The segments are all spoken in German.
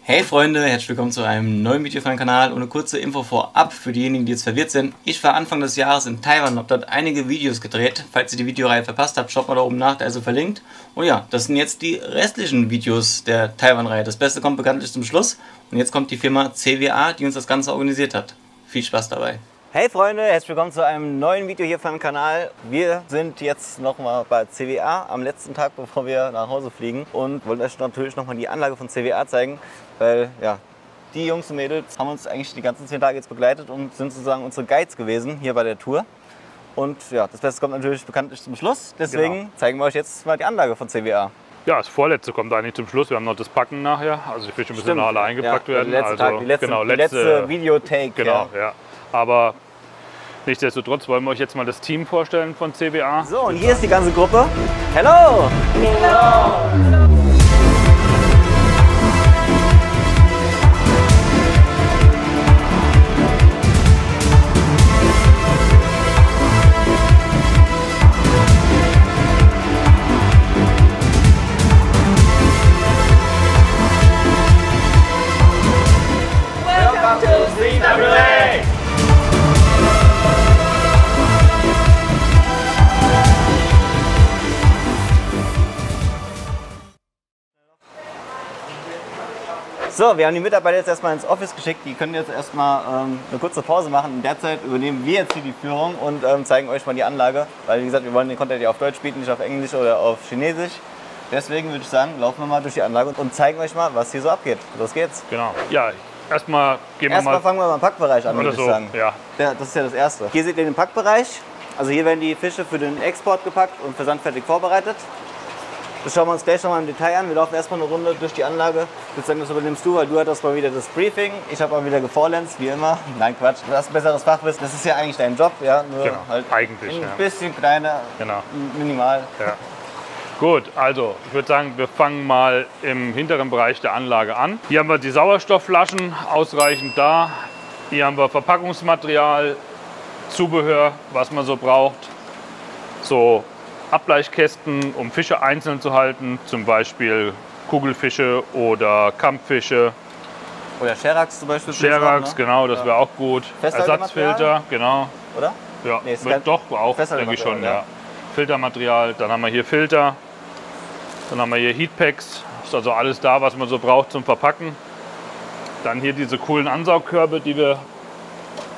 Hey Freunde, herzlich willkommen zu einem neuen Video auf meinem Kanal und eine kurze Info vorab für diejenigen, die jetzt verwirrt sind. Ich war Anfang des Jahres in Taiwan und habe dort einige Videos gedreht. Falls ihr die Videoreihe verpasst habt, schaut mal da oben nach, da ist sie verlinkt. Und ja, das sind jetzt die restlichen Videos der Taiwan-Reihe. Das Beste kommt bekanntlich zum Schluss und jetzt kommt die Firma CWA, die uns das Ganze organisiert hat. Viel Spaß dabei! Hey Freunde, herzlich willkommen zu einem neuen Video hier auf meinem Kanal. Wir sind jetzt nochmal bei CWA am letzten Tag, bevor wir nach Hause fliegen und wollen euch natürlich nochmal die Anlage von CWA zeigen, weil ja, die Jungs und Mädels haben uns eigentlich die ganzen 10 Tage jetzt begleitet und sind sozusagen unsere Guides gewesen hier bei der Tour. Und ja, das Beste kommt natürlich bekanntlich zum Schluss, deswegen zeigen wir euch jetzt mal die Anlage von CWA. Ja, das Vorletzte kommt eigentlich zum Schluss. Wir haben noch das Packen nachher, also die Fische müssen noch alle eingepackt werden. Die letzte Videotake. Genau, ja. Aber nichtsdestotrotz wollen wir euch jetzt mal das Team vorstellen von CWA. So, und hier ist die ganze Gruppe. Hello! Hello! Welcome to CWA! So, wir haben die Mitarbeiter jetzt erstmal ins Office geschickt. Die können jetzt erstmal eine kurze Pause machen. In der Zeit übernehmen wir jetzt hier die Führung und zeigen euch mal die Anlage. Weil, wie gesagt, wir wollen den Content ja auf Deutsch bieten, nicht auf Englisch oder auf Chinesisch. Deswegen würde ich sagen, laufen wir mal durch die Anlage und zeigen euch mal, was hier so abgeht. Los geht's. Genau. Ja, erstmal fangen wir mal im Packbereich an, würde ich sagen. Ja. Das ist ja das Erste. Hier seht ihr den Packbereich. Also hier werden die Fische für den Export gepackt und versandfertig vorbereitet. Das schauen wir uns gleich nochmal im Detail an. Wir laufen erstmal eine Runde durch die Anlage. Ich würde sagen, das übernimmst du, weil du hattest mal wieder das Briefing. Ich habe mal wieder gefaulenzt, wie immer. Nein, Quatsch. Du hast ein besseres Fachwissen. Das ist ja eigentlich dein Job. Ja? Nur genau, halt eigentlich. Ein bisschen kleiner, genau. Minimal. Ja. Gut, also ich würde sagen, wir fangen mal im hinteren Bereich der Anlage an. Hier haben wir die Sauerstoffflaschen, ausreichend da. Hier haben wir Verpackungsmaterial, Zubehör, was man so braucht. So Ableichkästen, um Fische einzeln zu halten, zum Beispiel Kugelfische oder Kampffische. Oder Cherax zum Beispiel. Cherax, ne? Genau, das wäre auch gut. Ersatzfilter, genau. Oder? Ja, nee, doch auch, denke ich schon, ja. Filtermaterial, dann haben wir hier Filter, dann haben wir hier Heatpacks, ist also alles da, was man so braucht zum Verpacken. Dann hier diese coolen Ansaugkörbe, die wir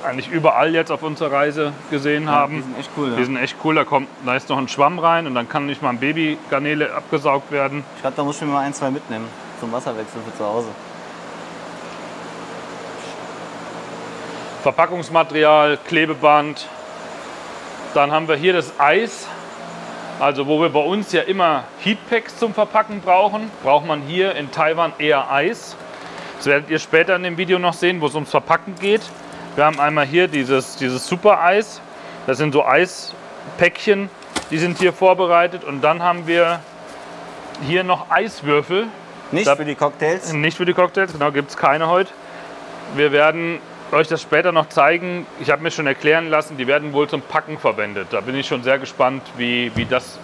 eigentlich überall jetzt auf unserer Reise gesehen haben. Die sind echt cool. Die sind echt cool, da ist noch ein Schwamm rein und dann kann nicht mal ein Babygarnele abgesaugt werden. Ich glaube, da muss ich mir mal 1, 2 mitnehmen zum Wasserwechsel für zu Hause. Verpackungsmaterial, Klebeband. Dann haben wir hier das Eis. Also wo wir bei uns ja immer Heatpacks zum Verpacken brauchen, braucht man hier in Taiwan eher Eis. Das werdet ihr später in dem Video noch sehen, wo es ums Verpacken geht. Wir haben einmal hier dieses Super-Eis. Das sind so Eispäckchen, die sind hier vorbereitet. Und dann haben wir hier noch Eiswürfel. Nicht für die Cocktails? Nicht für die Cocktails, genau, gibt es keine heute. Wir werden euch das später noch zeigen. Ich habe mir schon erklären lassen, die werden wohl zum Packen verwendet. Da bin ich schon sehr gespannt, wie das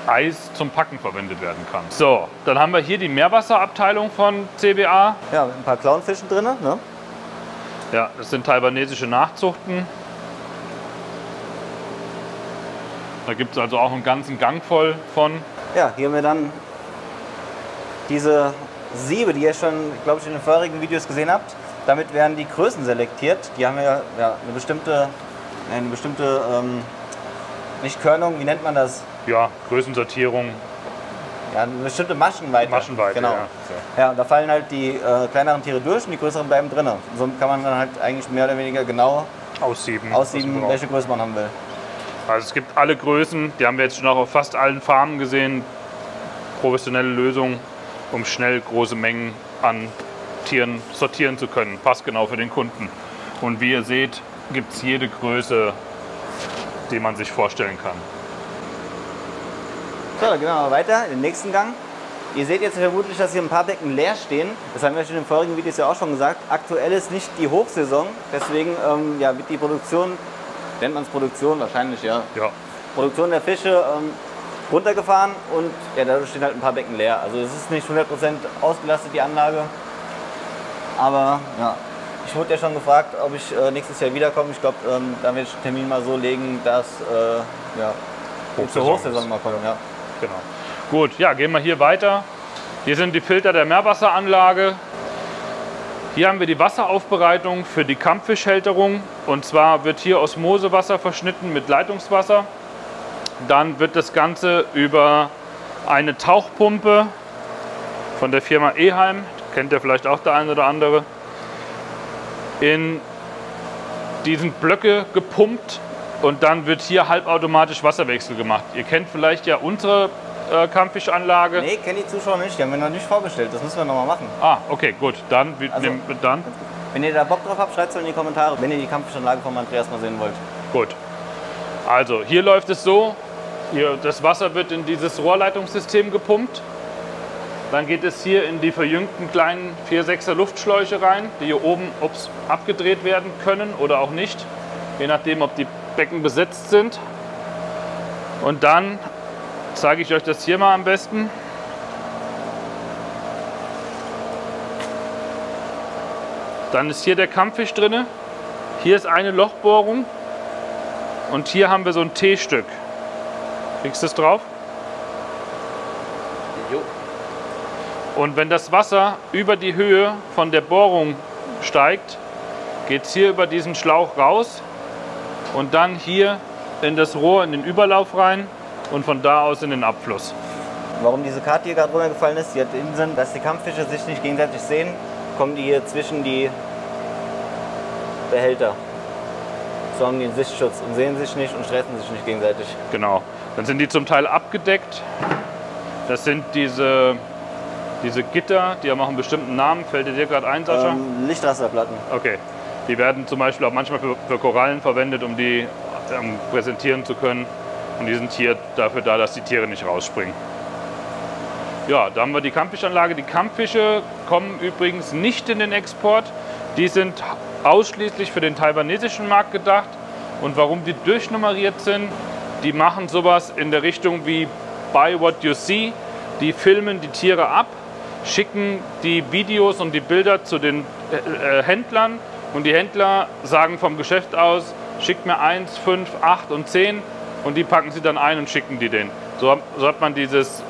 Eis zum Packen verwendet werden kann. So, dann haben wir hier die Meerwasserabteilung von CWA. Ja, mit ein paar Clownfischen drin, ne? Ja, das sind taiwanesische Nachzuchten. Da gibt es also auch einen ganzen Gang voll von. Ja, hier haben wir dann diese Siebe, die ihr schon, glaube ich, in den vorherigen Videos gesehen habt. Damit werden die Größen selektiert. Die haben ja eine bestimmte nicht Körnung, wie nennt man das? Ja, Größensortierung. Ja, eine bestimmte Maschenweite. Maschenweite, genau. Ja, und da fallen halt die kleineren Tiere durch und die größeren bleiben drin. So kann man dann halt eigentlich mehr oder weniger genau aussieben, welche Größe man haben will. Also es gibt alle Größen, die haben wir jetzt schon auch auf fast allen Farmen gesehen. Professionelle Lösung, um schnell große Mengen an Tieren sortieren zu können. Passt genau für den Kunden. Und wie ihr seht, gibt es jede Größe, die man sich vorstellen kann. So, dann gehen wir mal weiter in den nächsten Gang. Ihr seht jetzt vermutlich, dass hier ein paar Becken leer stehen. Das haben wir schon in den vorigen Videos ja auch schon gesagt. Aktuell ist nicht die Hochsaison, deswegen ja, wird die Produktion, nennt man es Produktion wahrscheinlich, ja. Produktion der Fische runtergefahren und ja, dadurch stehen halt ein paar Becken leer. Also es ist nicht 100% ausgelastet, die Anlage. Aber ja, ich wurde ja schon gefragt, ob ich nächstes Jahr wiederkomme. Ich glaube, da werde ich den Termin mal so legen, dass zur Hochsaison mal kommen. Ja. Genau. Gut, ja, gehen wir hier weiter. Hier sind die Filter der Meerwasseranlage. Hier haben wir die Wasseraufbereitung für die Kampffischhälterung. Und zwar wird hier Osmosewasser verschnitten mit Leitungswasser. Dann wird das Ganze über eine Tauchpumpe von der Firma Eheim, kennt ihr vielleicht auch der eine oder andere, in diesen Blöcke gepumpt und dann wird hier halbautomatisch Wasserwechsel gemacht. Ihr kennt vielleicht ja unsere Kampffischanlage. Nee, kennen die Zuschauer nicht, die haben wir noch nicht vorgestellt, das müssen wir noch mal machen. Ah, okay, gut, dann. Wenn ihr da Bock drauf habt, schreibt es in die Kommentare, wenn ihr die Kampffischanlage von Andreas mal sehen wollt. Gut, also hier läuft es so, das Wasser wird in dieses Rohrleitungssystem gepumpt. Dann geht es hier in die verjüngten kleinen 4-6er Luftschläuche rein, die hier oben abgedreht werden können oder auch nicht, je nachdem, ob die Becken besetzt sind. Und dann zeige ich euch das hier mal am besten. Dann ist hier der Kampffisch drin. Hier ist eine Lochbohrung und hier haben wir so ein T-Stück. Kriegst du es drauf? Jo. Und wenn das Wasser über die Höhe von der Bohrung steigt, geht es hier über diesen Schlauch raus und dann hier in das Rohr, in den Überlauf rein und von da aus in den Abfluss. Warum diese Karte hier gerade runtergefallen ist, die hat den Sinn, dass die Kampffische sich nicht gegenseitig sehen, kommen die hier zwischen die Behälter. So haben die einen Sichtschutz und sehen sich nicht und stressen sich nicht gegenseitig. Genau. Dann sind die zum Teil abgedeckt. Das sind diese Gitter, die haben auch einen bestimmten Namen. Fällt dir gerade ein, Sascha? Lichtrasterplatten. Okay. Die werden zum Beispiel auch manchmal für Korallen verwendet, um die präsentieren zu können. Und die sind hier dafür da, dass die Tiere nicht rausspringen. Ja, da haben wir die Kampffischanlage. Die Kampffische kommen übrigens nicht in den Export. Die sind ausschließlich für den taiwanesischen Markt gedacht. Und warum die durchnummeriert sind, die machen sowas in der Richtung wie Buy What You See. Die filmen die Tiere ab, schicken die Videos und die Bilder zu den Händlern. Und die Händler sagen vom Geschäft aus, schickt mir 1, 5, 8 und 10. Und die packen sie dann ein und schicken die denen. So hat man dieses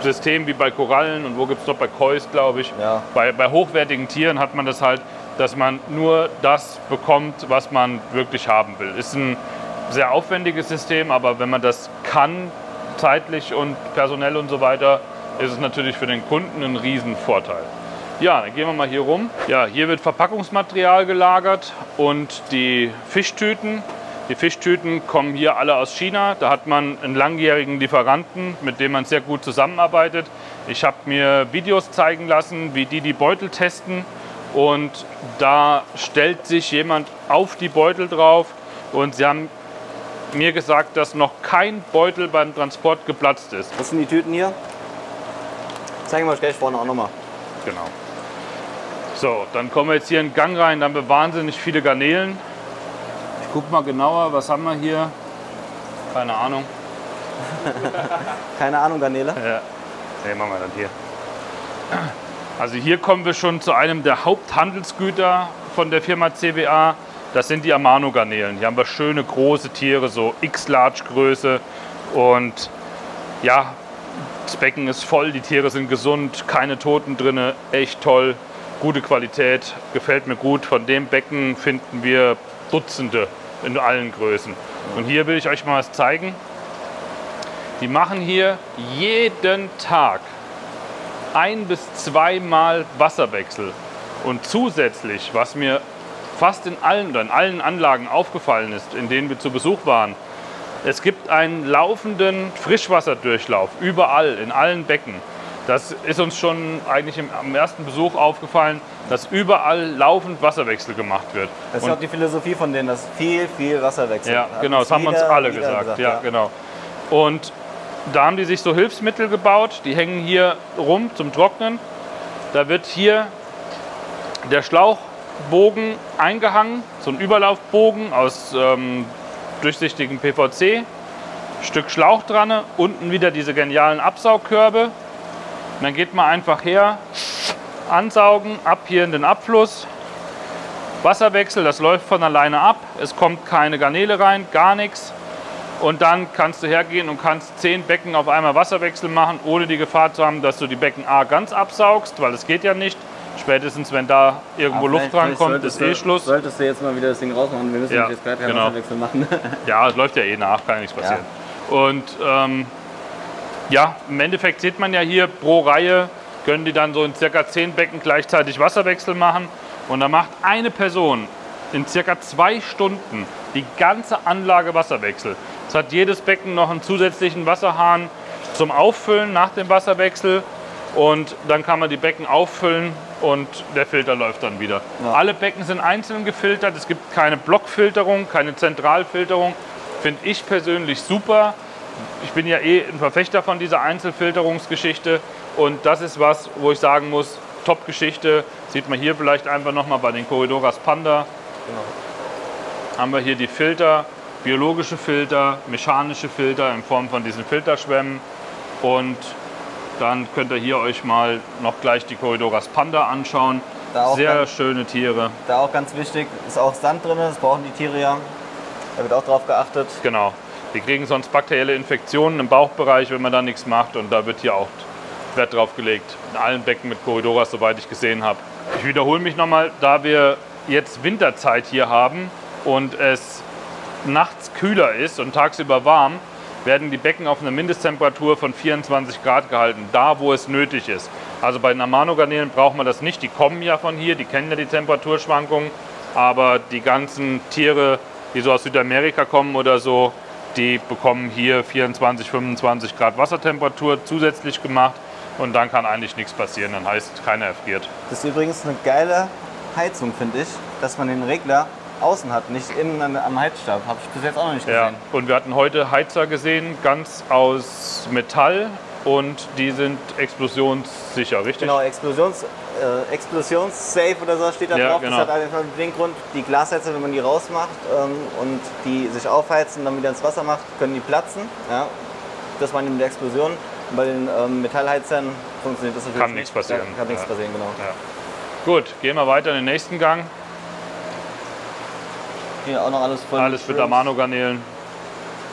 System wie bei Korallen und wo gibt es noch bei Kois, glaube ich. Ja. Bei hochwertigen Tieren hat man das halt, dass man nur das bekommt, was man wirklich haben will. Ist ein sehr aufwendiges System, aber wenn man das kann, zeitlich und personell und so weiter, ist es natürlich für den Kunden ein Riesenvorteil. Ja, dann gehen wir mal hier rum. Ja, hier wird Verpackungsmaterial gelagert und die Fischtüten. Die Fischtüten kommen hier alle aus China. Da hat man einen langjährigen Lieferanten, mit dem man sehr gut zusammenarbeitet. Ich habe mir Videos zeigen lassen, wie die Beutel testen. Und da stellt sich jemand auf die Beutel drauf. Und sie haben mir gesagt, dass noch kein Beutel beim Transport geplatzt ist. Das sind die Tüten hier. Zeigen wir euch gleich vorne auch nochmal. Genau. So, dann kommen wir jetzt hier in den Gang rein. Da haben wir wahnsinnig viele Garnelen. Ich guck mal genauer, was haben wir hier? Keine Ahnung. Keine Ahnung, Garnele? Ja, nee, machen wir dann hier. Also hier kommen wir schon zu einem der Haupthandelsgüter von der Firma CBA. Das sind die Amano-Garnelen. Hier haben wir schöne große Tiere, so X-Large-Größe. Und ja, das Becken ist voll, die Tiere sind gesund, keine Toten drin, echt toll, gute Qualität, gefällt mir gut. Von dem Becken finden wir Dutzende in allen Größen. Und hier will ich euch mal was zeigen. Die machen hier jeden Tag 1 bis 2 Mal Wasserwechsel. Und zusätzlich, was mir fast in allen Anlagen aufgefallen ist, in denen wir zu Besuch waren, es gibt einen laufenden Frischwasserdurchlauf überall, in allen Becken. Das ist uns schon eigentlich am ersten Besuch aufgefallen, dass überall laufend Wasserwechsel gemacht wird. Das ist ja auch die Philosophie von denen, dass viel Wasserwechsel. Ja, genau, das haben uns alle gesagt. Ja, genau. Und da haben die sich so Hilfsmittel gebaut, die hängen hier rum zum Trocknen. Da wird hier der Schlauchbogen eingehangen, so ein Überlaufbogen aus durchsichtigem PVC, Stück Schlauch dran, unten wieder diese genialen Absaugkörbe. Und dann geht man einfach her ansaugen, ab hier in den Abfluss. Wasserwechsel, das läuft von alleine ab. Es kommt keine Garnele rein, gar nichts. Und dann kannst du hergehen und kannst 10 Becken auf einmal Wasserwechsel machen, ohne die Gefahr zu haben, dass du die Becken A ganz absaugst, weil es geht ja nicht. Spätestens, wenn da irgendwo Luft rankommt, ist eh Schluss. Solltest du jetzt mal wieder das Ding rausmachen, wir müssen jetzt gleich keinen Wasserwechsel machen. Ja, es läuft ja eh nach, kann ja nichts passieren. Ja. Und ja, im Endeffekt sieht man ja hier, pro Reihe können die dann so in circa 10 Becken gleichzeitig Wasserwechsel machen. Und da macht eine Person in circa 2 Stunden die ganze Anlage Wasserwechsel. Es hat jedes Becken noch einen zusätzlichen Wasserhahn zum Auffüllen nach dem Wasserwechsel. Und dann kann man die Becken auffüllen und der Filter läuft dann wieder. Ja. Alle Becken sind einzeln gefiltert. Es gibt keine Blockfilterung, keine Zentralfilterung. Finde ich persönlich super. Ich bin ja eh ein Verfechter von dieser Einzelfilterungsgeschichte. Und das ist was, wo ich sagen muss, Top-Geschichte. Sieht man hier vielleicht einfach nochmal bei den Corridoras Panda. Genau. Haben wir hier die Filter, biologische Filter, mechanische Filter in Form von diesen Filterschwämmen. Und dann könnt ihr hier euch mal noch gleich die Corridoras Panda anschauen. Sehr schöne Tiere. Da auch ganz wichtig, ist auch Sand drin, das brauchen die Tiere ja. Da wird auch drauf geachtet. Genau. Die kriegen sonst bakterielle Infektionen im Bauchbereich, wenn man da nichts macht. Und da wird hier auch Wert drauf gelegt. In allen Becken mit Corridoras, soweit ich gesehen habe. Ich wiederhole mich nochmal, da wir jetzt Winterzeit hier haben und es nachts kühler ist und tagsüber warm, werden die Becken auf eine Mindesttemperatur von 24 Grad gehalten, da wo es nötig ist. Also bei den Amano-Garnelen braucht man das nicht, die kommen ja von hier, die kennen ja die Temperaturschwankungen, aber die ganzen Tiere, die so aus Südamerika kommen oder so, die bekommen hier 24, 25 Grad Wassertemperatur zusätzlich gemacht und dann kann eigentlich nichts passieren, dann heißt, keiner erfriert. Das ist übrigens eine geile Heizung, finde ich, dass man den Regler außen hat, nicht innen am Heizstab. Habe ich bis jetzt auch noch nicht gesehen. Ja, und wir hatten heute Heizer gesehen, ganz aus Metall und die sind explosionssicher, richtig? Genau, explosionssafe oder so steht da drauf. Genau. Das hat einfach den Grund, die Glasheizer, wenn man die rausmacht und die sich aufheizen und dann wieder ins Wasser macht, können die platzen. Ja. Das war mit der Explosion. Und bei den Metallheizern funktioniert das natürlich nicht. Kann nichts passieren. Kann nichts passieren, genau. Ja. Gut, gehen wir weiter in den nächsten Gang. Hier auch noch alles voll. Alles mit Amano-Garnelen.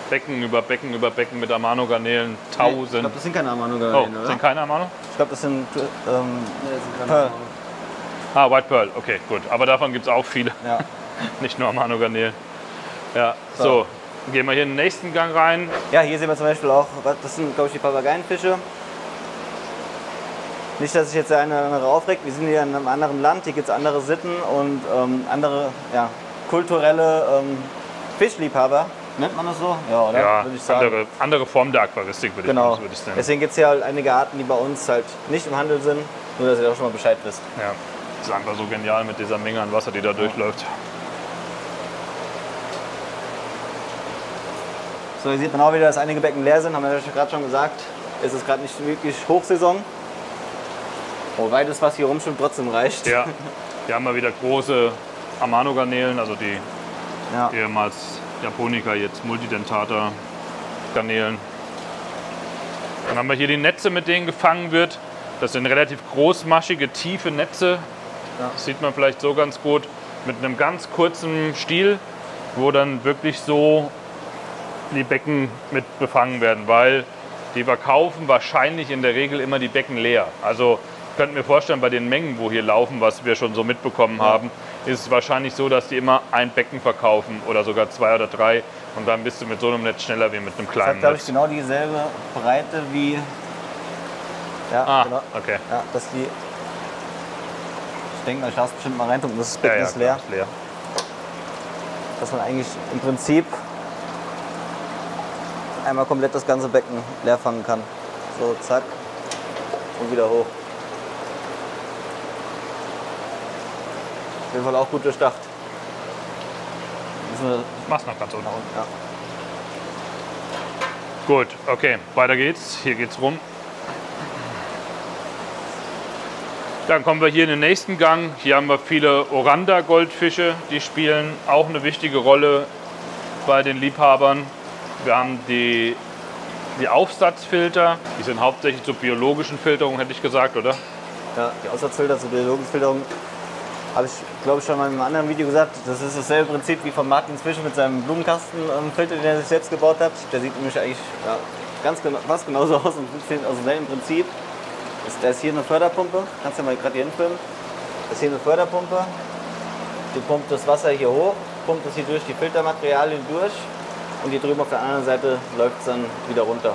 Becken über Becken über Becken mit Amano-Garnelen. 1000. Ich glaube, das sind keine Amano-Garnelen, oder? Sind keine Amano? Ich glaube, das sind, das sind Pearl. Ah, White Pearl. Okay, gut. Aber davon gibt es auch viele. Ja. Nicht nur Amano-Garnelen. Ja, so. Gehen wir hier in den nächsten Gang rein. Ja, hier sehen wir zum Beispiel auch, das sind, glaube ich, die Papageienfische. Nicht, dass sich jetzt der eine oder andere aufregt. Wir sind hier in einem anderen Land, hier gibt es andere Sitten und andere kulturelle Fischliebhaber. Nennt man das so? Ja, oder? Ja, würde ich sagen. Andere Form der Aquaristik würde ich nennen. Deswegen gibt es hier halt einige Arten, die bei uns halt nicht im Handel sind. Nur, dass ihr auch schon mal Bescheid wisst. Ja, das ist einfach so genial mit dieser Menge an Wasser, die da durchläuft. So, hier sieht man auch wieder, dass einige Becken leer sind. Haben wir ja gerade schon gesagt. Es ist gerade nicht wirklich Hochsaison. Wobei das, was hier rumschwimmt, trotzdem reicht. Ja, hier haben wir wieder große Amano-Garnelen, also die ehemals Japonica, jetzt Multidentata Garnelen. Dann haben wir hier die Netze, mit denen gefangen wird. Das sind relativ großmaschige, tiefe Netze. Ja. Das sieht man vielleicht so ganz gut. Mit einem ganz kurzen Stiel, wo dann wirklich so die Becken mit befangen werden, weil die verkaufen wahrscheinlich in der Regel immer die Becken leer. Also ich könnte mir vorstellen, bei den Mengen, wo hier laufen, was wir schon so mitbekommen haben, ist es wahrscheinlich so, dass die immer ein Becken verkaufen oder sogar 2 oder 3 und dann bist du mit so einem Netz schneller wie mit einem kleinen Netz. Das hat, glaube ich, genau dieselbe Breite wie... Ja, genau. Okay. Ja, dass die... Ich denke mal, ich darf es bestimmt mal reintun, das Becken ist leer. Ist leer. Dass man eigentlich im Prinzip einmal komplett das ganze Becken leer fangen kann. So, zack und wieder hoch. Auf jeden Fall auch gut durchdacht. Mach's noch ganz unten. Ja. Gut, okay, weiter geht's. Hier geht's rum. Dann kommen wir hier in den nächsten Gang. Hier haben wir viele Oranda-Goldfische, die spielen auch eine wichtige Rolle bei den Liebhabern. Wir haben die Aufsatzfilter, die sind hauptsächlich zur biologischen Filterung, hätte ich gesagt, oder? Ja, die Aussatzfilter zur Biologensfilterung habe ich, glaube ich, schon mal in einem anderen Video gesagt. Das ist dasselbe Prinzip wie von Martin Fischer mit seinem Blumenkastenfilter, den er sich selbst gebaut hat. Der sieht nämlich eigentlich ganz genau, fast genauso aus und aus demselben Prinzip. Da ist hier eine Förderpumpe, kannst du mal gerade hier hinfilmen. Da ist hier eine Förderpumpe, die pumpt das Wasser hier hoch, pumpt es hier durch die Filtermaterialien durch und hier drüben auf der anderen Seite läuft es dann wieder runter.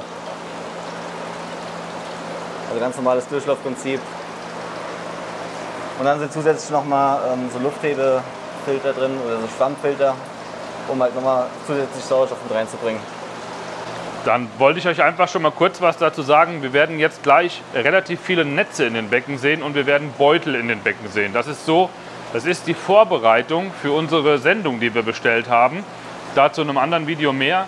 Also ganz normales Durchlaufprinzip. Und dann sind zusätzlich nochmal so Lufthebefilter drin oder so Schwammfilter, um halt nochmal zusätzlich Sauerstoff mit reinzubringen. Dann wollte ich euch einfach schon mal kurz was dazu sagen. Wir werden jetzt gleich relativ viele Netze in den Becken sehen und wir werden Beutel in den Becken sehen. Das ist die Vorbereitung für unsere Sendung, die wir bestellt haben. Dazu in einem anderen Video mehr.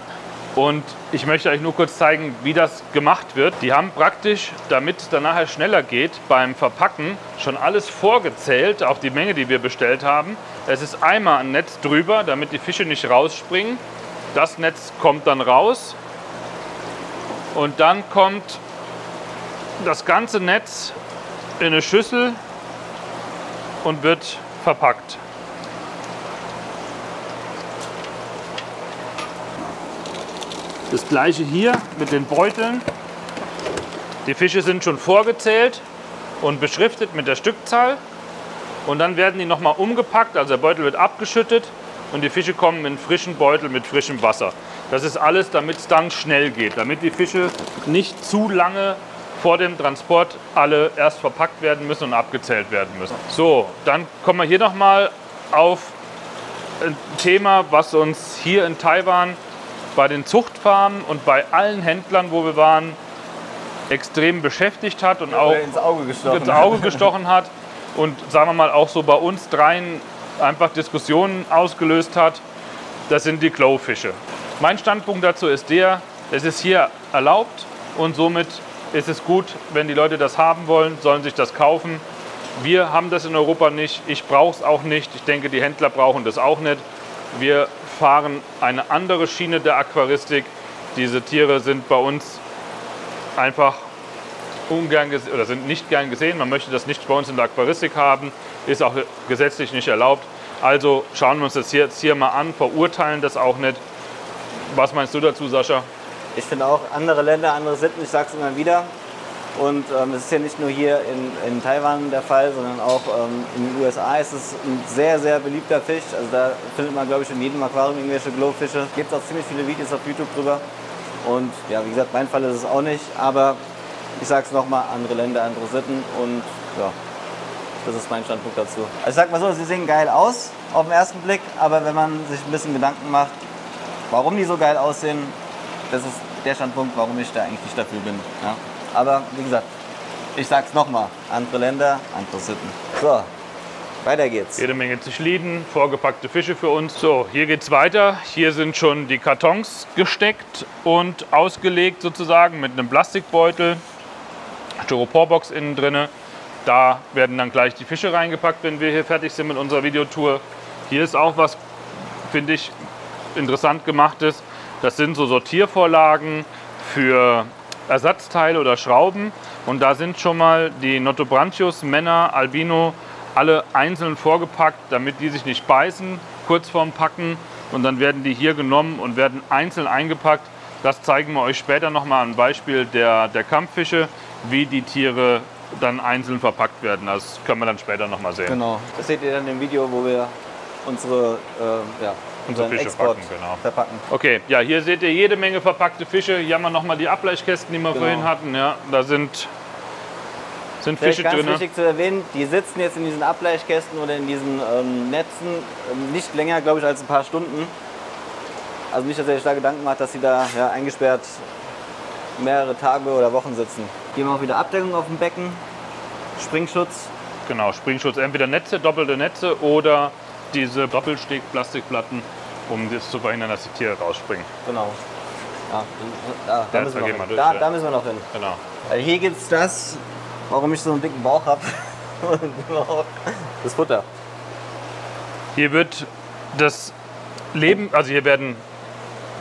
Und ich möchte euch nur kurz zeigen, wie das gemacht wird. Die haben praktisch, damit es dann nachher schneller geht, beim Verpacken schon alles vorgezählt auf die Menge, die wir bestellt haben. Es ist einmal ein Netz drüber, damit die Fische nicht rausspringen. Das Netz kommt dann raus. Und dann kommt das ganze Netz in eine Schüssel und wird verpackt. Das gleiche hier mit den Beuteln. Die Fische sind schon vorgezählt und beschriftet mit der Stückzahl. Und dann werden die nochmal umgepackt, also der Beutel wird abgeschüttet und die Fische kommen in einen frischen Beutel mit frischem Wasser. Das ist alles, damit es dann schnell geht, damit die Fische nicht zu lange vor dem Transport alle erst verpackt werden müssen und abgezählt werden müssen. So, dann kommen wir hier nochmal auf ein Thema, was uns hier in Taiwan bei den Zuchtfarmen und bei allen Händlern, wo wir waren, extrem beschäftigt hat und auch ins Auge gestochen hat und sagen wir mal auch so bei uns dreien einfach Diskussionen ausgelöst hat. Das sind die Glowfische. Mein Standpunkt dazu ist der, es ist hier erlaubt und somit ist es gut, wenn die Leute das haben wollen, sollen sich das kaufen. Wir haben das in Europa nicht, ich brauche es auch nicht, ich denke die Händler brauchen das auch nicht. Wir fahren eine andere Schiene der Aquaristik. Diese Tiere sind bei uns einfach ungern oder sind nicht gern gesehen. Man möchte das nicht bei uns in der Aquaristik haben, ist auch gesetzlich nicht erlaubt. Also schauen wir uns das jetzt hier mal an, verurteilen das auch nicht. Was meinst du dazu, Sascha? Ich finde auch, andere Länder, andere Sitten, ich sage es immer wieder. Und es ist ja nicht nur hier in Taiwan der Fall, sondern auch in den USA ist es ein sehr, sehr beliebter Fisch. Also da findet man, glaube ich, in jedem Aquarium irgendwelche Glowfische. Es gibt auch ziemlich viele Videos auf YouTube drüber. Und ja, wie gesagt, mein Fall ist es auch nicht. Aber ich sage es nochmal, andere Länder, andere Sitten. Und ja, das ist mein Standpunkt dazu. Also ich sag mal so, sie sehen geil aus auf den ersten Blick. Aber wenn man sich ein bisschen Gedanken macht, warum die so geil aussehen, das ist der Standpunkt, warum ich da eigentlich nicht dafür bin. Ja. Aber wie gesagt, ich sag's nochmal, andere Länder, andere Sitten. So, weiter geht's. Jede Menge Zichliden, vorgepackte Fische für uns. So, hier geht's weiter. Hier sind schon die Kartons gesteckt und ausgelegt sozusagen mit einem Plastikbeutel. Styroporbox innen drin. Da werden dann gleich die Fische reingepackt, wenn wir hier fertig sind mit unserer Videotour. Hier ist auch was, finde ich, interessant gemachtes. Das sind so Sortiervorlagen für Ersatzteile oder Schrauben. Und da sind schon mal die Notobranchius, Männer, Albino, alle einzeln vorgepackt, damit die sich nicht beißen, kurz vorm Packen. Und dann werden die hier genommen und werden einzeln eingepackt. Das zeigen wir euch später nochmal ein Beispiel der Kampffische, wie die Tiere dann einzeln verpackt werden. Das können wir dann später nochmal sehen. Genau, das seht ihr dann im Video, wo wir unsere Fische Export verpacken. Okay, ja, hier seht ihr jede Menge verpackte Fische. Hier haben wir nochmal die Ableichkästen, die wir vorhin hatten. Ja, da sind Fische drin. Ganz wichtig zu erwähnen, die sitzen jetzt in diesen Ableichkästen oder in diesen Netzen nicht länger, glaube ich, als ein paar Stunden. Also nicht, dass ihr euch da Gedanken macht, dass sie da eingesperrt mehrere Tage oder Wochen sitzen. Hier haben wir auch wieder Abdeckung auf dem Becken, Springschutz. Genau, Springschutz, entweder Netze, doppelte Netze oder diese Doppelsteg-Plastikplatten, um das zu verhindern, dass die Tiere rausspringen. Genau. Ja, da müssen wir noch hin. Genau. Also hier gibt es das, warum ich so einen dicken Bauch habe. Das Futter. Hier wird das Leben, also hier werden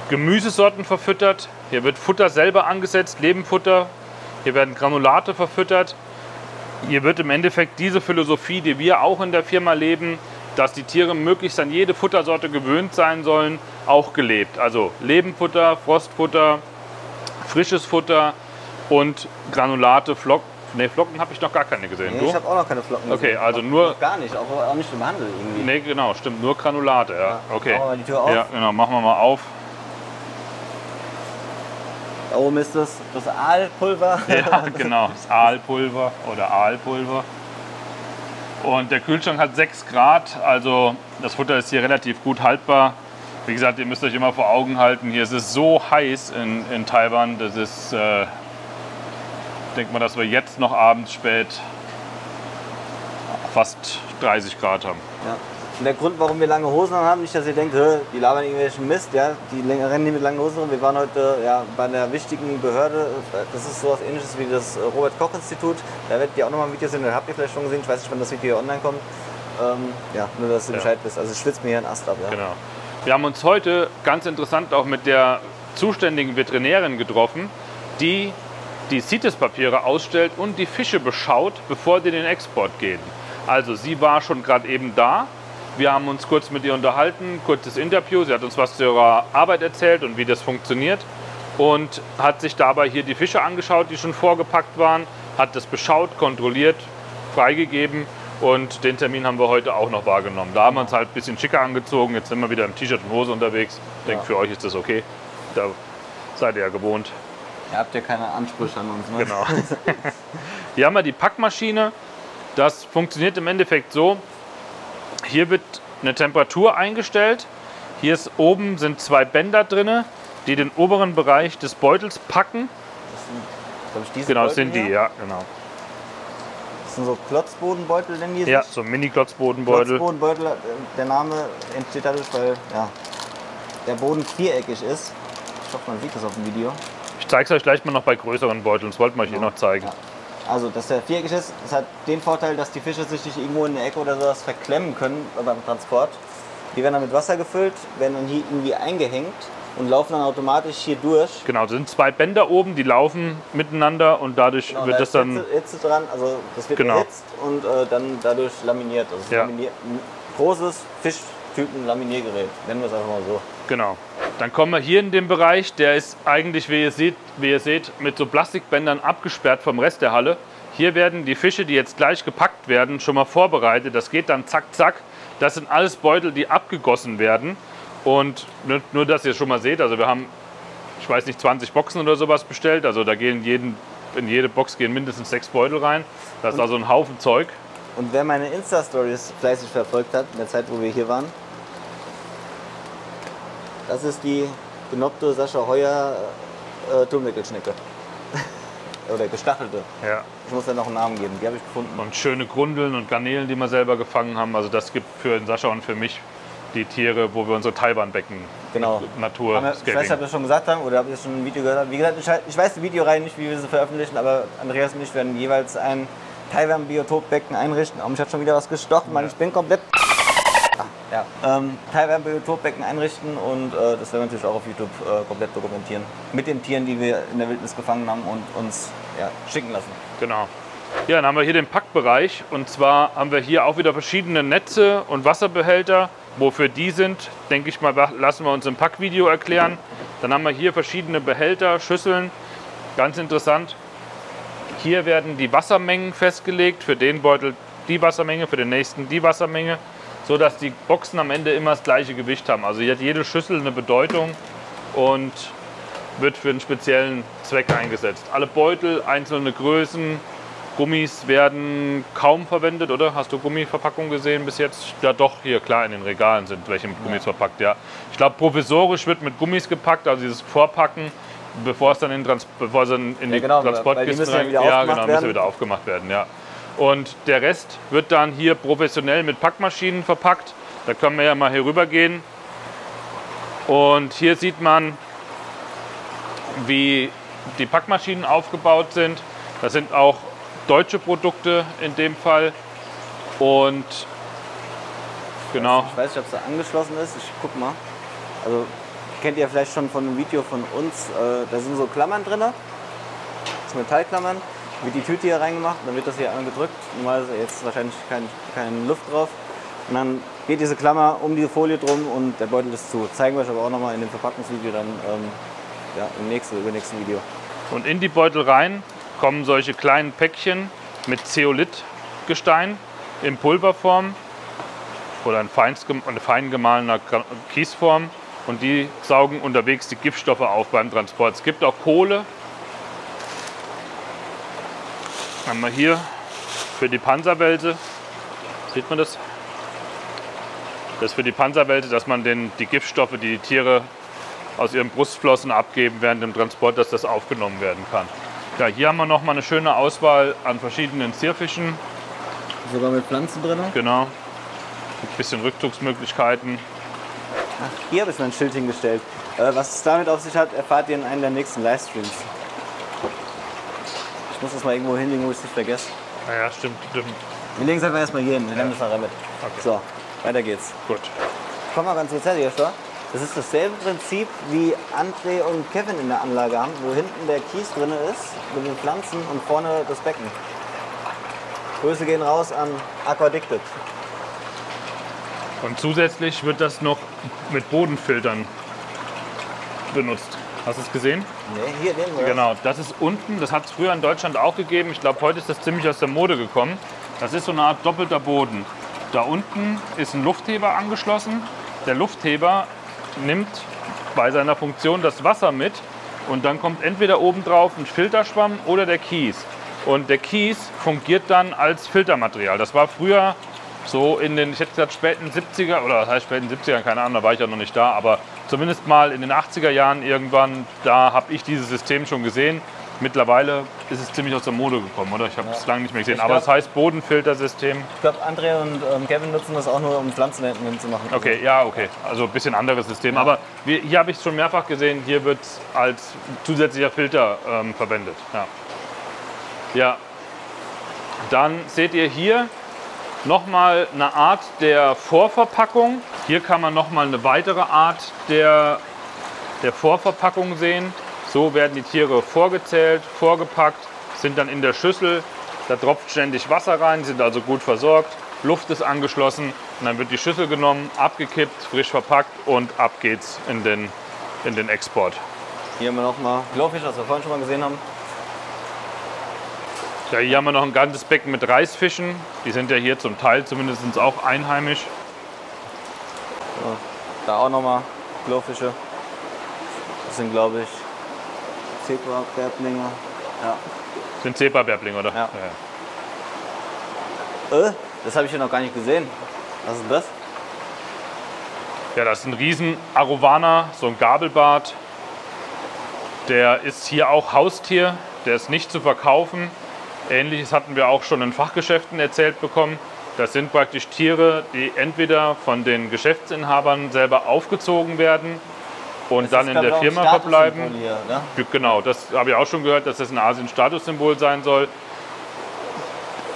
Gemüsesorten verfüttert, hier wird Futter selber angesetzt, Lebenfutter, hier werden Granulate verfüttert. Hier wird im Endeffekt diese Philosophie, die wir auch in der Firma leben, dass die Tiere möglichst an jede Futtersorte gewöhnt sein sollen, auch gelebt. Also Lebenfutter, Frostfutter, frisches Futter und Granulate, Flocken. Ne, Flocken habe ich noch gar keine gesehen. Nee, ich habe auch noch keine Flocken gesehen. Okay, also nur... Noch gar nicht, auch nicht im Handel irgendwie. Ne, genau, stimmt, nur Granulate, ja. Okay. Machen wir mal die Tür auf. Ja, genau, machen wir mal auf. Da oben ist das Aalpulver. Ja, genau, das Aalpulver oder Aalpulver. Und der Kühlschrank hat 6 Grad, also das Futter ist hier relativ gut haltbar. Wie gesagt, ihr müsst euch immer vor Augen halten, hier ist es so heiß in Taiwan, das ist, ich denke mal, dass wir jetzt noch abends spät fast 30 Grad haben. Ja. Und der Grund, warum wir lange Hosen haben, nicht, dass ihr denkt, die labern irgendwelchen Mist, ja, die rennen nicht mit langen Hosen rum. Wir waren heute bei einer wichtigen Behörde, das ist sowas ähnliches wie das Robert-Koch-Institut. Da werdet ihr auch nochmal ein Video sehen, das habt ihr vielleicht schon gesehen, ich weiß nicht, wann das Video hier online kommt. Ja, nur, dass ihr Bescheid wisst. Also es schwitzt mir hier ein Ast ab. Ja. Genau. Wir haben uns heute ganz interessant auch mit der zuständigen Veterinärin getroffen, die die CITES-Papiere ausstellt und die Fische beschaut, bevor die in den Export gehen. Also sie war schon gerade eben da. Wir haben uns kurz mit ihr unterhalten, kurzes Interview. Sie hat uns was zu ihrer Arbeit erzählt und wie das funktioniert. Und hat sich dabei hier die Fische angeschaut, die schon vorgepackt waren. Hat das beschaut, kontrolliert, freigegeben. Und den Termin haben wir heute auch noch wahrgenommen. Da haben wir uns halt ein bisschen schicker angezogen. Jetzt sind wir wieder im T-Shirt und Hose unterwegs. Ich denke, für euch ist das okay. Da seid ihr ja gewohnt. Ihr habt ja keine Ansprüche an uns. Ne? Genau. Hier haben wir die Packmaschine. Das funktioniert im Endeffekt so. Hier wird eine Temperatur eingestellt. Hier ist oben sind 2 Bänder drin, die den oberen Bereich des Beutels packen. Das sind, glaube ich, diese genau, das Beutel sind die, hier. ja, genau. Das sind so Klotzbodenbeutel, nennen die sich? Ja, so Mini-Klotzbodenbeutel. Klotzbodenbeutel, der Name entsteht dadurch, weil der Boden viereckig ist. Ich hoffe, man sieht das auf dem Video. Ich zeige es euch gleich mal noch bei größeren Beuteln, das wollten wir euch hier noch zeigen. Ja. Also, dass der viereckig ist, das hat den Vorteil, dass die Fische sich nicht irgendwo in der Ecke oder sowas verklemmen können beim Transport. Die werden dann mit Wasser gefüllt, werden dann hier irgendwie eingehängt und laufen dann automatisch hier durch. Genau, das sind 2 Bänder oben, die laufen miteinander und dadurch wird das dann... Hitze dran, also das wird erhitzt und dann dadurch laminiert. Also großes Fischtüten-Laminiergerät, nennen wir es einfach mal so. Genau. Dann kommen wir hier in den Bereich, der ist eigentlich, wie ihr seht, mit so Plastikbändern abgesperrt vom Rest der Halle. Hier werden die Fische, die jetzt gleich gepackt werden, schon mal vorbereitet. Das geht dann zack, zack. Das sind alles Beutel, die abgegossen werden. Und nur, dass ihr es schon mal seht, also wir haben, ich weiß nicht, 20 Boxen oder sowas bestellt. Also da gehen in jede Box gehen mindestens 6 Beutel rein. Das ist also ein Haufen Zeug. Und wer meine Insta-Stories fleißig verfolgt hat, in der Zeit, wo wir hier waren, das ist die genoppte Sascha Heuer Turmwickelschnecke. Oder gestachelte. Ja. Ich muss ja noch einen Namen geben, die habe ich gefunden. Und schöne Grundeln und Garnelen, die wir selber gefangen haben. Also das gibt für den Sascha und für mich die Tiere, wo wir unsere Taiwan-Becken Natur ich weiß nicht, ob wir es schon gesagt haben oder ob ihr schon ein Video gehört habt. Wie gesagt, ich weiß die Videoreihe nicht, wie wir sie veröffentlichen, aber Andreas und ich werden jeweils ein Taiwan-Biotopbecken einrichten. Oh, mich hat schon wieder was gestochen, Mann, ich bin komplett... Taiwan-Biotopbecken einrichten und das werden wir natürlich auch auf YouTube komplett dokumentieren. Mit den Tieren, die wir in der Wildnis gefangen haben und uns schicken lassen. Genau. Ja, dann haben wir hier den Packbereich und zwar haben wir hier auch wieder verschiedene Netze und Wasserbehälter. Wofür die sind, denke ich mal, lassen wir uns im Packvideo erklären. Dann haben wir hier verschiedene Behälter, Schüsseln. Ganz interessant. Hier werden die Wassermengen festgelegt. Für den Beutel die Wassermenge, für den nächsten die Wassermenge, so dass die Boxen am Ende immer das gleiche Gewicht haben. Also hier hat jede Schüssel eine Bedeutung und wird für einen speziellen Zweck eingesetzt. Alle Beutel, einzelne Größen, Gummis werden kaum verwendet, oder? Hast du Gummiverpackungen gesehen bis jetzt? Ja doch, hier klar in den Regalen sind welche mit Gummis verpackt, ja. Ich glaube provisorisch wird mit Gummis gepackt, also dieses Vorpacken, bevor es dann in die Transportkisten müssen wieder aufgemacht werden, ja. Und der Rest wird dann hier professionell mit Packmaschinen verpackt. Da können wir ja mal hier rüber gehen. Und hier sieht man, wie die Packmaschinen aufgebaut sind. Das sind auch deutsche Produkte in dem Fall. Und genau. Ich weiß nicht, ob es da angeschlossen ist. Ich guck mal. Also kennt ihr vielleicht schon von einem Video von uns. Da sind so Klammern drin. Das sind Metallklammern. wird die Tüte hier reingemacht, dann wird das hier einmal gedrückt. Normalerweise jetzt wahrscheinlich keine Luft drauf. Und dann geht diese Klammer um diese Folie drum und der Beutel ist zu. Zeigen wir euch aber auch nochmal in dem Verpackungsvideo dann ja, im übernächsten Video. Und in die Beutel rein kommen solche kleinen Päckchen mit Zeolithgestein in Pulverform oder in fein gemahlener Kiesform. Und die saugen unterwegs die Giftstoffe auf beim Transport. Es gibt auch Kohle. Haben wir hier für die Panzerwälze. Sieht man das? Das ist für die Panzerwälze, dass man die Giftstoffe, die die Tiere aus ihren Brustflossen abgeben während dem Transport, dass das aufgenommen werden kann. Ja, hier haben wir noch mal eine schöne Auswahl an verschiedenen Zierfischen. Sogar mit Pflanzen drin? Genau. Ein bisschen Rückzugsmöglichkeiten. Ach, hier habe ich mein Schild hingestellt. Was es damit auf sich hat, erfahrt ihr in einem der nächsten Livestreams. Ich muss das mal irgendwo hinlegen, wo ich es nicht vergesse. Ja, stimmt. Wir legen es einfach erstmal hier hin, wir nehmen das nachher mit. Okay. So, weiter geht's. Gut. Komm mal ganz kurz her, Joshua. Das ist dasselbe Prinzip, wie André und Kevin in der Anlage haben, wo hinten der Kies drin ist, mit den Pflanzen und vorne das Becken. Grüße gehen raus an Aquadicted. Und zusätzlich wird das noch mit Bodenfiltern benutzt. Hast du es gesehen? Nee, hier nehmen wir. Genau, das ist unten, das hat es früher in Deutschland auch gegeben. Ich glaube, heute ist das ziemlich aus der Mode gekommen. Das ist so eine Art doppelter Boden. Da unten ist ein Luftheber angeschlossen. Der Luftheber nimmt bei seiner Funktion das Wasser mit und dann kommt entweder obendrauf ein Filterschwamm oder der Kies. Und der Kies fungiert dann als Filtermaterial. Das war früher so in den, ich hätte gesagt, späten 70er, oder das heißt späten 70er, keine Ahnung, da war ich ja noch nicht da, aber zumindest mal in den 80er Jahren irgendwann, da habe ich dieses System schon gesehen. Mittlerweile ist es ziemlich aus der Mode gekommen, oder? Ich habe es lange nicht mehr gesehen. Aber es heißt Bodenfiltersystem. Ich glaube, André und Kevin nutzen das auch nur, um Pflanzenwänden hinzumachen. Okay, ja, okay. Also ein bisschen anderes System. Ja. Aber hier habe ich es schon mehrfach gesehen, hier wird es als zusätzlicher Filter verwendet. Ja. Ja. Dann seht ihr hier nochmal eine Art der Vorverpackung. Hier kann man nochmal eine weitere Art der Vorverpackung sehen. So werden die Tiere vorgezählt, vorgepackt, sind dann in der Schüssel. Da tropft ständig Wasser rein, sind also gut versorgt. Luft ist angeschlossen und dann wird die Schüssel genommen, abgekippt, frisch verpackt und ab geht's in den Export. Hier haben wir nochmal Glowfish, was wir vorhin schon mal gesehen haben. Ja, hier haben wir noch ein ganzes Becken mit Reisfischen. Die sind ja hier zum Teil zumindest auch einheimisch. So, da auch nochmal Glowfische. Das sind, glaube ich, Zebra-Bärblinge. Ja. Sind Zebra-Bärblinge, oder? Ja. Das habe ich hier noch gar nicht gesehen. Was ist das? Ja, das ist ein riesen Arowana, so ein Gabelbart. Der ist hier auch Haustier, der ist nicht zu verkaufen. Ähnliches hatten wir auch schon in Fachgeschäften erzählt bekommen. Das sind praktisch Tiere, die entweder von den Geschäftsinhabern selber aufgezogen werden und dann in der Firma verbleiben. Hier, ne? Genau, das habe ich auch schon gehört, dass das in Asien Statussymbol sein soll.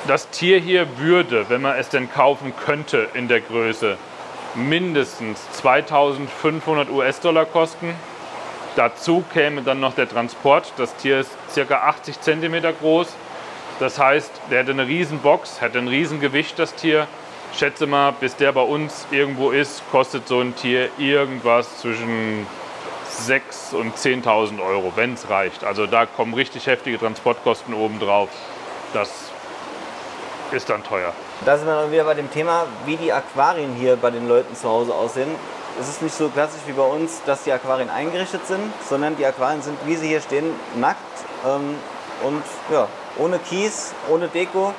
Das Tier hier würde, wenn man es denn kaufen könnte in der Größe, mindestens 2.500 US-Dollar kosten. Dazu käme dann noch der Transport. Das Tier ist ca. 80 cm groß. Das heißt, der hätte eine riesen Box, hätte ein riesen Gewicht, das Tier. Ich schätze mal, bis der bei uns irgendwo ist, kostet so ein Tier irgendwas zwischen 6.000 und 10.000 Euro, wenn es reicht. Also da kommen richtig heftige Transportkosten oben drauf. Das ist dann teuer. Da sind wir dann wieder bei dem Thema, wie die Aquarien hier bei den Leuten zu Hause aussehen. Es ist nicht so klassisch wie bei uns, dass die Aquarien eingerichtet sind, sondern die Aquarien sind, wie sie hier stehen, nackt und ja, ohne Kies, ohne Deko.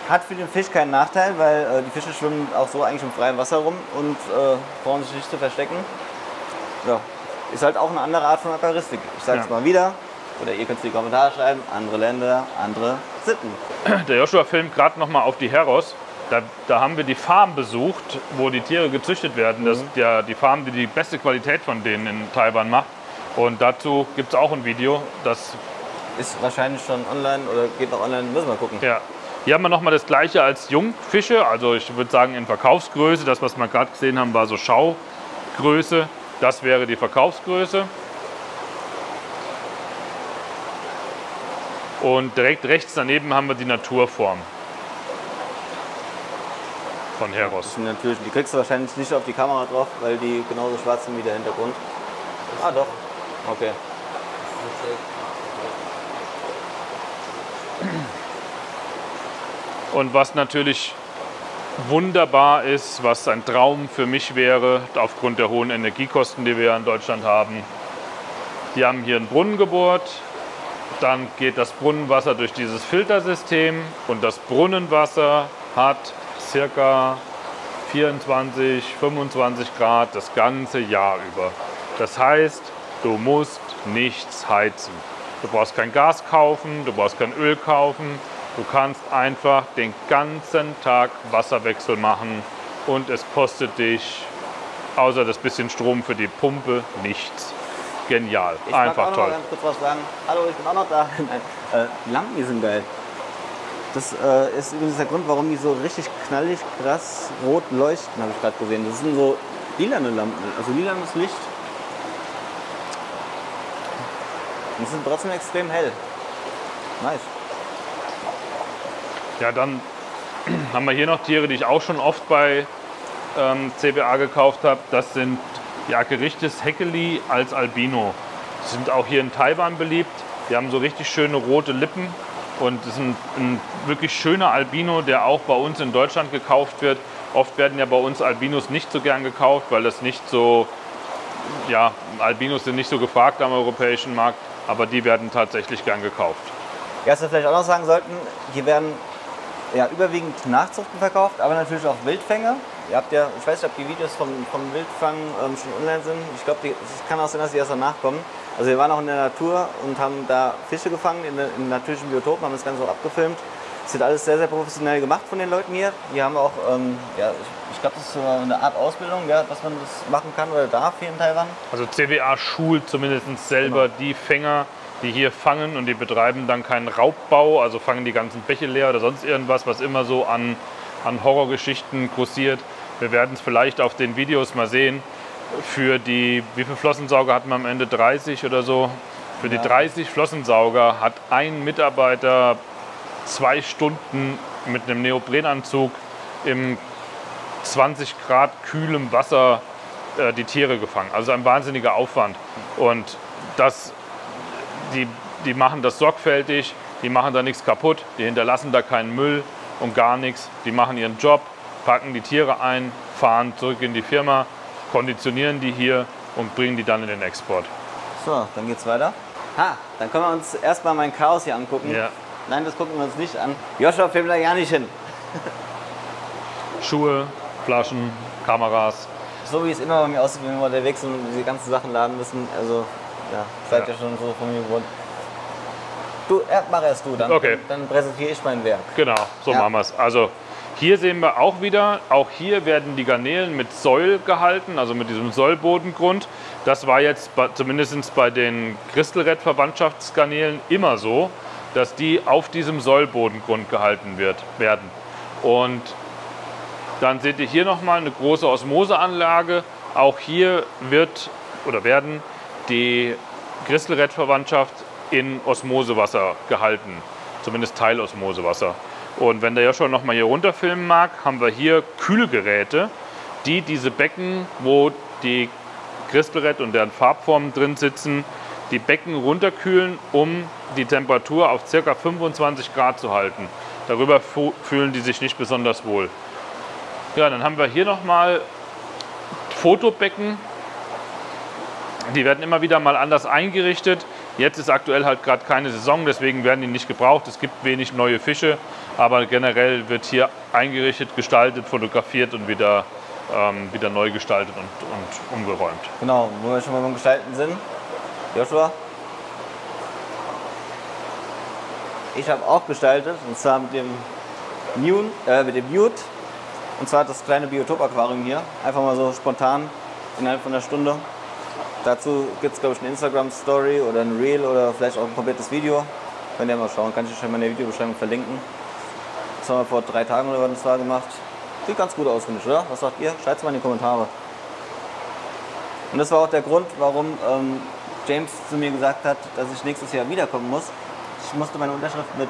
Hat für den Fisch keinen Nachteil, weil die Fische schwimmen auch so eigentlich im freien Wasser rum und brauchen sich nicht zu verstecken. Ja, ist halt auch eine andere Art von Aquaristik. Ich sage es mal wieder, oder ihr könnt es in die Kommentare schreiben, andere Länder, andere Sitten. Der Joshua filmt gerade noch mal auf die Heros. Da haben wir die Farm besucht, wo die Tiere gezüchtet werden. Das ist ja die Farm, die die beste Qualität von denen in Taiwan macht. Und dazu gibt es auch ein Video. Das ist wahrscheinlich schon online oder geht noch online, müssen wir gucken. Ja. Hier haben wir nochmal das gleiche als Jungfische. Also ich würde sagen in Verkaufsgröße. Das, was wir gerade gesehen haben, war so Schaugröße. Das wäre die Verkaufsgröße. Und direkt rechts daneben haben wir die Naturform von Heros. Die kriegst du wahrscheinlich nicht auf die Kamera drauf, weil die genauso schwarz sind wie der Hintergrund. Ah doch, okay. Und was natürlich wunderbar ist, was ein Traum für mich wäre, aufgrund der hohen Energiekosten, die wir in Deutschland haben. Die haben hier einen Brunnen gebohrt, dann geht das Brunnenwasser durch dieses Filtersystem und das Brunnenwasser hat circa 24, 25 Grad das ganze Jahr über. Das heißt, du musst nichts heizen. Du brauchst kein Gas kaufen, du brauchst kein Öl kaufen. Du kannst einfach den ganzen Tag Wasserwechsel machen und es kostet dich, außer das bisschen Strom für die Pumpe, nichts. Genial, einfach toll. Ich mag auch noch mal ganz kurz was sagen. Hallo, ich bin auch noch da. Nein, die Lampen hier sind geil. Das ist übrigens der Grund, warum die so richtig knallig, krass rot leuchten, habe ich gerade gesehen. Das sind so lilane Lampen, also lilanes Licht. Und sie sind trotzdem extrem hell. Nice. Ja, dann haben wir hier noch Tiere, die ich auch schon oft bei CBA gekauft habe. Das sind die Akerichthys haeckeli als Albino. Die sind auch hier in Taiwan beliebt. Die haben so richtig schöne rote Lippen und das ist ein wirklich schöner Albino, der auch bei uns in Deutschland gekauft wird. Oft werden ja bei uns Albinos nicht so gern gekauft, weil das nicht so, ja, Albinos sind nicht so gefragt am europäischen Markt, aber die werden tatsächlich gern gekauft. Ja, was wir vielleicht auch noch sagen sollten, hier werden ja, überwiegend Nachzuchten verkauft, aber natürlich auch Wildfänge. Ihr habt ja, ich weiß nicht, ob die Videos vom Wildfang schon online sind. Ich glaube, es kann auch sein, dass die erst danach kommen. Also wir waren auch in der Natur und haben da Fische gefangen in natürlichen Biotopen, haben das Ganze auch abgefilmt. Es wird alles sehr, sehr professionell gemacht von den Leuten hier. Die haben auch, ja, ich glaube, das ist so eine Art Ausbildung, ja, dass man das machen kann oder darf hier in Taiwan. Also CBA schult zumindest selber die Fänger, die hier fangen, und die betreiben dann keinen Raubbau, also fangen die ganzen Bäche leer oder sonst irgendwas, was immer so an Horrorgeschichten kursiert. Wir werden es vielleicht auf den Videos mal sehen. Für die, wie viele Flossensauger hatten wir am Ende? 30 oder so? Für die 30 Flossensauger hat ein Mitarbeiter 2 Stunden mit einem Neoprenanzug im 20 Grad kühlem Wasser die Tiere gefangen. Also ein wahnsinniger Aufwand. Und das, die machen das sorgfältig, die machen da nichts kaputt, die hinterlassen da keinen Müll und gar nichts. Die machen ihren Job, packen die Tiere ein, fahren zurück in die Firma, konditionieren die hier und bringen die dann in den Export. So, dann geht's weiter. Dann können wir uns erstmal mein Chaos hier angucken. Ja. Nein, das gucken wir uns nicht an. Joshua filmt da ja nicht hin. Schuhe, Flaschen, Kameras. So wie es immer bei mir aussieht, wenn wir unterwegs sind und diese ganzen Sachen laden müssen. Also, ja, seid ja schon so von mir gewohnt. Du, mach erst du, dann, okay. Dann präsentiere ich mein Werk. Genau, so machen wir es. Also hier sehen wir auch wieder, auch hier werden die Garnelen mit Säul gehalten, also mit diesem Säulbodengrund. Das war jetzt zumindest bei den Crystal-Red-Verwandtschaftsgarnelen immer so, dass die auf diesem Säulbodengrund gehalten werden. Und dann seht ihr hier nochmal eine große Osmoseanlage. Auch hier werden die Crystal-Red-Verwandtschaft in Osmosewasser gehalten, zumindest Teilosmosewasser. Und wenn der Joshua noch mal hier runterfilmen mag, haben wir hier Kühlgeräte, die diese Becken, wo die Crystal Red und deren Farbformen drin sitzen, die Becken runterkühlen, um die Temperatur auf ca. 25 Grad zu halten. Darüber fühlen die sich nicht besonders wohl. Ja, dann haben wir hier noch mal Fotobecken. Die werden immer wieder mal anders eingerichtet. Jetzt ist aktuell halt gerade keine Saison, deswegen werden die nicht gebraucht. Es gibt wenig neue Fische, aber generell wird hier eingerichtet, gestaltet, fotografiert und wieder neu gestaltet und umgeräumt. Genau, wo wir schon mal beim Gestalten sind. Joshua? Ich habe auch gestaltet, und zwar mit dem Mute. Und zwar das kleine Biotop-Aquarium hier. Einfach mal so spontan, innerhalb von einer Stunde. Dazu gibt es, glaube ich, eine Instagram-Story oder ein Reel oder vielleicht auch ein komplettes Video. Könnt ihr mal schauen, kann ich euch mal in der Videobeschreibung verlinken. Das haben wir vor 3 Tagen oder was gemacht. Sieht ganz gut aus, finde ich, oder? Was sagt ihr? Schreibt es mal in die Kommentare. Und das war auch der Grund, warum James zu mir gesagt hat, dass ich nächstes Jahr wiederkommen muss. ich musste meine Unterschrift mit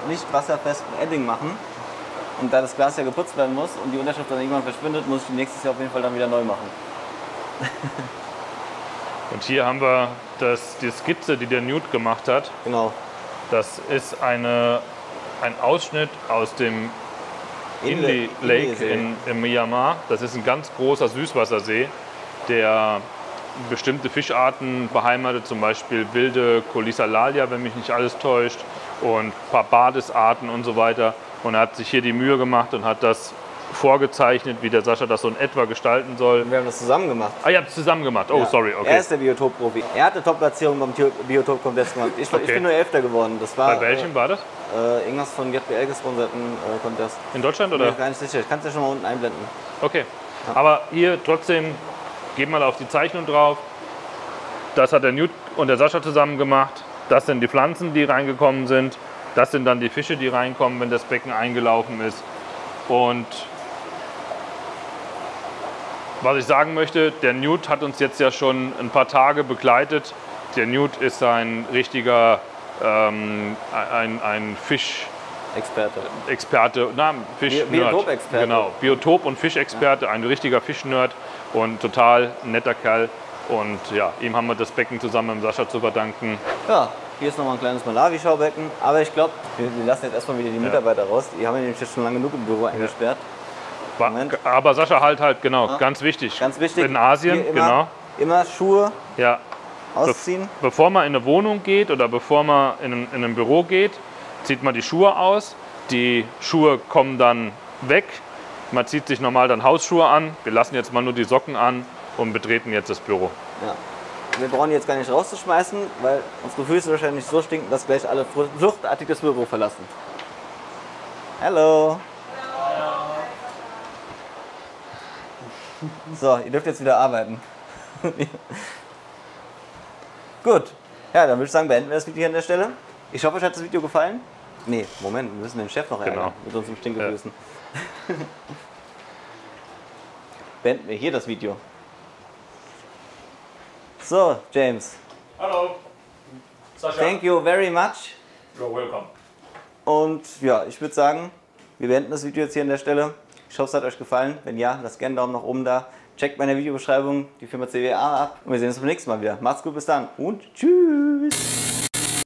nicht wasserfestem Edding machen. Und da das Glas ja geputzt werden muss und die Unterschrift dann irgendwann verschwindet, muss ich die nächstes Jahr auf jeden Fall dann wieder neu machen. Und hier haben wir die Skizze, die der Newt gemacht hat. Genau. Das ist ein Ausschnitt aus dem Inle Lake in Myanmar. Das ist ein ganz großer Süßwassersee, der bestimmte Fischarten beheimatet, zum Beispiel wilde Cholisalalia, wenn mich nicht alles täuscht, und ein paar Badesarten und so weiter. Und er hat sich hier die Mühe gemacht und hat das vorgezeichnet, wie der Sascha das so in etwa gestalten soll. Wir haben das zusammen gemacht. Ah, ihr habt es zusammen gemacht. Oh, ja. Sorry, okay. Er ist der Biotop-Profi. Er hat eine Top-Platzierung beim Biotop-Contest gemacht. Ich bin nur 11. geworden. Das war, bei welchem war das? Irgendwas von JBL gesponserten Contest. In Deutschland oder? Ich bin mir gar nicht sicher. Ich kann es ja schon mal unten einblenden. Okay. Ja. Aber hier trotzdem, geht mal auf die Zeichnung drauf. Das hat der Newt und der Sascha zusammen gemacht. Das sind die Pflanzen, die reingekommen sind. Das sind dann die Fische, die reinkommen, wenn das Becken eingelaufen ist. Und was ich sagen möchte, der Newt hat uns jetzt ja schon ein paar Tage begleitet. Der Newt ist ein richtiger ein Fischexperte. Biotop-Experte. Genau, Biotop- und Fischexperte, ein richtiger Fischnerd und total netter Kerl. Und ja, ihm haben wir das Becken zusammen mit dem Sascha zu verdanken. Ja, hier ist nochmal ein kleines Malawi-Schaubecken. Aber ich glaube, wir lassen jetzt erstmal wieder die Mitarbeiter raus. Die haben wir nämlich jetzt schon lange genug im Büro eingesperrt. Aber Sascha halt, genau, ja. Ganz wichtig. In Asien, genau. Immer Schuhe ausziehen. Bevor man in eine Wohnung geht oder bevor man in ein Büro geht, zieht man die Schuhe aus. Die Schuhe kommen dann weg. Man zieht sich normal dann Hausschuhe an. Wir lassen jetzt mal nur die Socken an und betreten jetzt das Büro. Ja. Wir brauchen jetzt gar nicht rauszuschmeißen, weil unsere Füße wahrscheinlich so stinken, dass gleich alle fluchtartig das Büro verlassen. Hallo. So, ihr dürft jetzt wieder arbeiten. Gut, ja, dann würde ich sagen, beenden wir das Video hier an der Stelle. Ich hoffe, euch hat das Video gefallen. Nee, Moment, wir müssen den Chef noch ärgern mit unseren Stinkefüßen. Ja. Beenden wir hier das Video. So, James. Hallo. Sascha. Thank you very much. You're welcome. Und ja, ich würde sagen, wir beenden das Video jetzt hier an der Stelle. Ich hoffe, es hat euch gefallen. Wenn ja, lasst gerne einen Daumen nach oben da. Checkt meine Videobeschreibung die Firma CWA ab. Und wir sehen uns beim nächsten Mal wieder. Macht's gut, bis dann und tschüss.